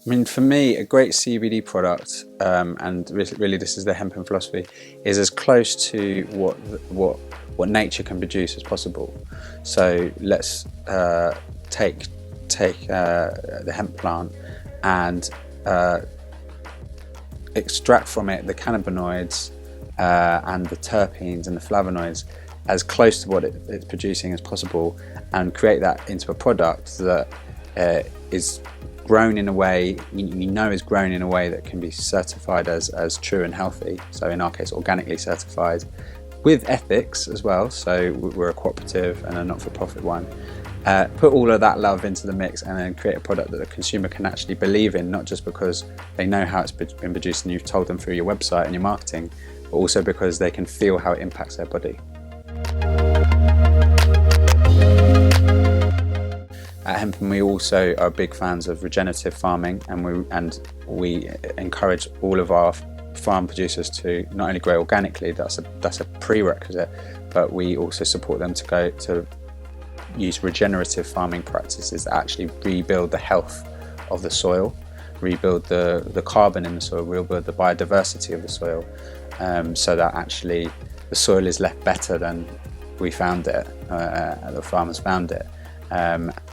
I mean, for me, a great CBD product, and really this is the Hempen philosophy, is as close to what nature can produce as possible. So let's take the hemp plant and extract from it the cannabinoids and the terpenes and the flavonoids as close to what it's producing as possible, and create that into a product that is grown in a way is grown in a way that can be certified as true and healthy. So in our case, organically certified with ethics as well. So we're a cooperative and a not-for-profit one. Put all of that love into the mix and then create a product that the consumer can actually believe in, not just because they know how it's been produced and you've told them through your website and your marketing, but also because they can feel how it impacts their body. At Hempen, we also are big fans of regenerative farming, and we encourage all of our farm producers to not only grow organically, that's a prerequisite, but we also support them to use regenerative farming practices that actually rebuild the health of the soil, rebuild the carbon in the soil, rebuild the biodiversity of the soil, so that actually the soil is left better than we found it, the farmers found it,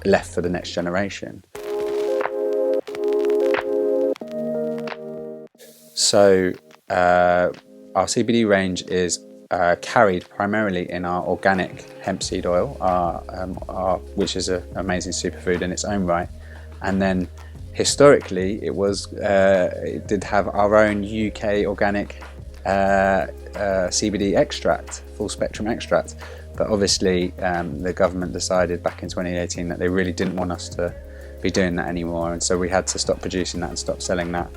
left for the next generation. So our CBD range is carried primarily in our organic hemp seed oil, which is an amazing superfood in its own right. And then historically it did have our own UK organic CBD extract, full spectrum extract. But obviously the government decided back in 2018 that they really didn't want us to be doing that anymore, and so we had to stop producing that and stop selling that.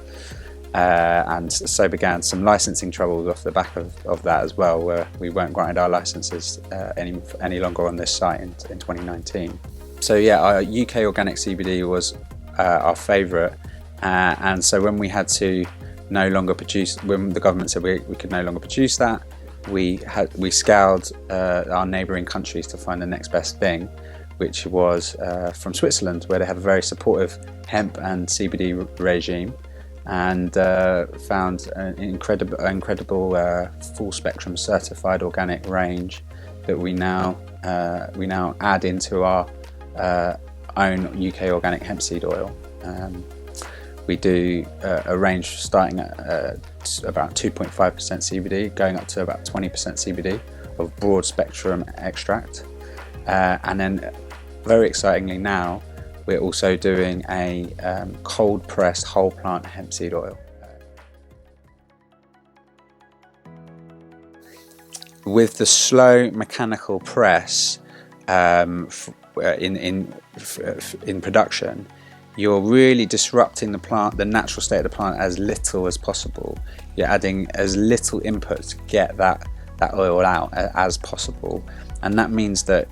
And so began some licensing troubles off the back of that as well, where we weren't granted our licenses any longer on this site in 2019. So yeah, our UK organic CBD was our favourite, and so when we had to no longer produce, when the government said we could no longer produce that, we scoured our neighbouring countries to find the next best thing, which was from Switzerland, where they have a very supportive hemp and CBD regime, and found an incredible full spectrum certified organic range that we now add into our own UK organic hemp seed oil. We do a range starting at about 2.5% CBD, going up to about 20% CBD of broad spectrum extract. And then very excitingly now, we're also doing a cold pressed whole plant hemp seed oil. With the slow mechanical press in production, you're really disrupting the natural state of the plant as little as possible. You're adding as little input to get that oil out as possible, and that means that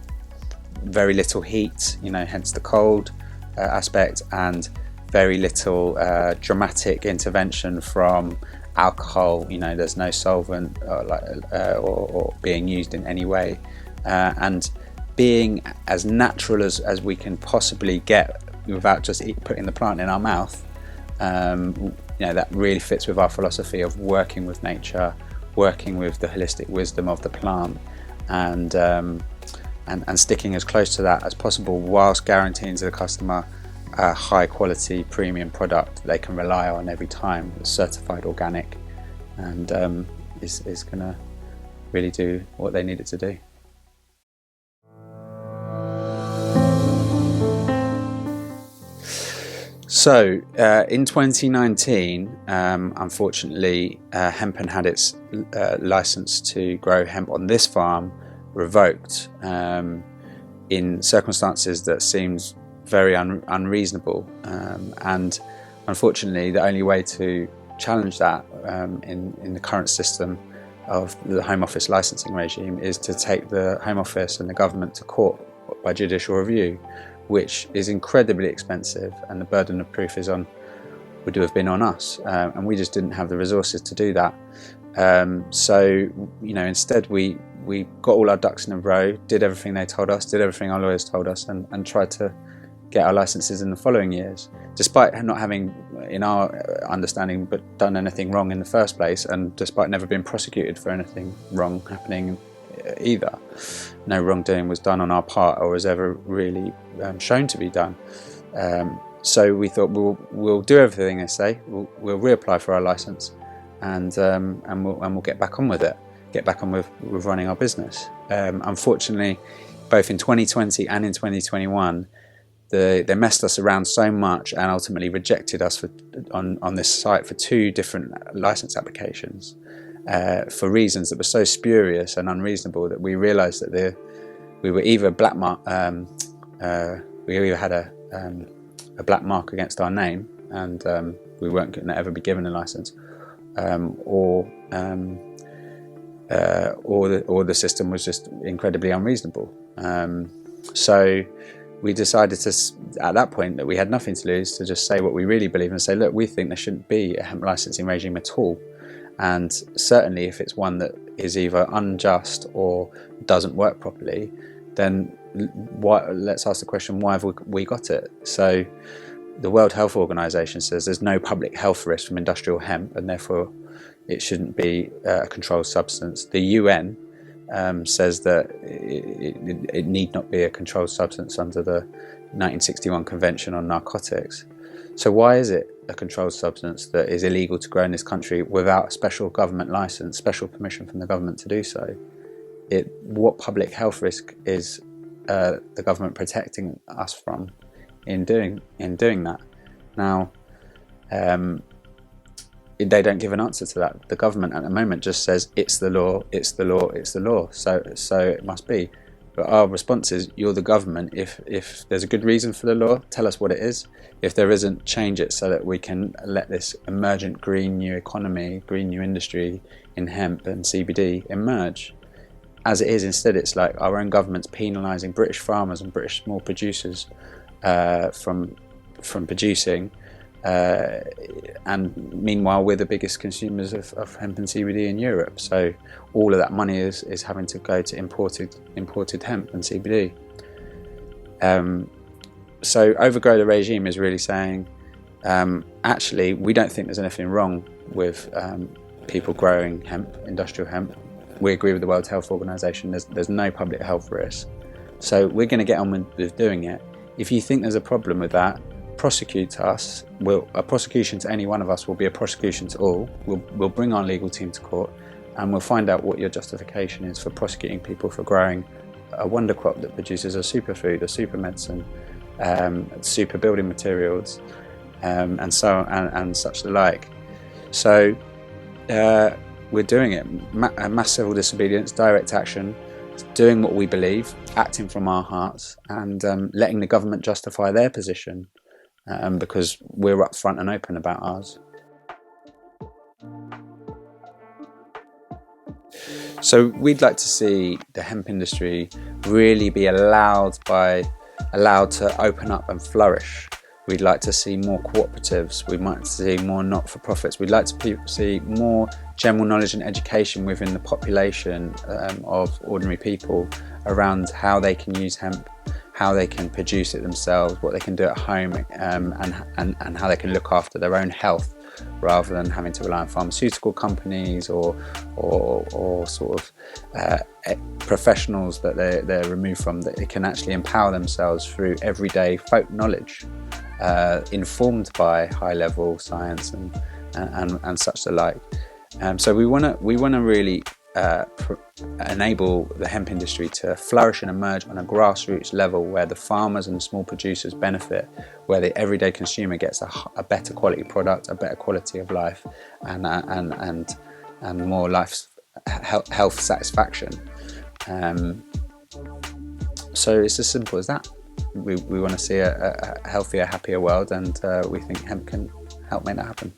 very little heat, hence the cold aspect, and very little dramatic intervention from alcohol. There's no solvent or being used in any way, and being as natural as we can possibly get without just putting the plant in our mouth. That really fits with our philosophy of working with nature, working with the holistic wisdom of the plant, and sticking as close to that as possible, whilst guaranteeing to the customer a high quality premium product they can rely on every time. It's certified organic, and is going to really do what they need it to do. So in 2019, unfortunately, Hempen had its license to grow hemp on this farm revoked in circumstances that seemed very unreasonable. And unfortunately, the only way to challenge that in the current system of the Home Office licensing regime is to take the Home Office and the government to court by judicial review, which is incredibly expensive, and the burden of proof would have been on us, and we just didn't have the resources to do that. So instead we got all our ducks in a row, did everything they told us, did everything our lawyers told us, and tried to get our licenses in the following years, despite not having, in our understanding, but done anything wrong in the first place, and despite never being prosecuted for anything wrong happening either. No wrongdoing was done on our part, or was ever really shown to be done. So we thought we'll do everything they say. We'll reapply for our license, and we'll get back on with it. Get back on with running our business. Unfortunately, both in 2020 and in 2021, they messed us around so much and ultimately rejected us on this site for 2 different license applications for reasons that were so spurious and unreasonable that we realised that we were either we either had a black mark against our name, and we weren't going to ever be given a license, or the system was just incredibly unreasonable. So we decided to, at that point, that we had nothing to lose, to just say what we really believe and say, look, we think there shouldn't be a hemp licensing regime at all. And certainly if it's one that is either unjust or doesn't work properly, then let's ask the question, why have we got it? So the World Health Organization says there's no public health risk from industrial hemp, and therefore it shouldn't be a controlled substance. The UN says that it need not be a controlled substance under the 1961 Convention on Narcotics. So why is it a controlled substance that is illegal to grow in this country without a special government license, special permission from the government to do so? What public health risk is the government protecting us from in doing that? Now, they don't give an answer to that. The government at the moment just says it's the law, it's the law, it's the law, so it must be. But our response is, you're the government. If there's a good reason for the law, tell us what it is. If there isn't, change it so that we can let this emergent green new economy, green new industry in hemp and CBD emerge. As it is, instead, it's like our own government's penalising British farmers and British small producers from producing. And meanwhile, we're the biggest consumers of hemp and CBD in Europe. So all of that money is having to go to imported hemp and CBD. So overgrow the regime is really saying, actually, we don't think there's anything wrong with people growing hemp, industrial hemp. We agree with the World Health Organization. There's no public health risk. So we're going to get on with doing it. If you think there's a problem with that, prosecute us. A prosecution to any one of us will be a prosecution to all. We'll bring our legal team to court, and we'll find out what your justification is for prosecuting people for growing a wonder crop that produces a superfood, a super medicine, super building materials, and so on, and such the like. So we're doing it. Mass civil disobedience, direct action, doing what we believe, acting from our hearts, and letting the government justify their position. Because we're upfront and open about ours. So we'd like to see the hemp industry really be allowed to open up and flourish. We'd like to see more cooperatives. We'd like to see more not-for-profits. We'd like to see more general knowledge and education within the population of ordinary people around how they can use hemp, how they can produce it themselves, what they can do at home, and how they can look after their own health rather than having to rely on pharmaceutical companies or sort of professionals that they're removed from, that they can actually empower themselves through everyday folk knowledge, informed by high-level science and such the like. So we want to really enable the hemp industry to flourish and emerge on a grassroots level, where the farmers and small producers benefit, where the everyday consumer gets a better quality product, a better quality of life, and more health satisfaction. So it's as simple as that. We want to see a healthier, happier world, and we think hemp can help make that happen.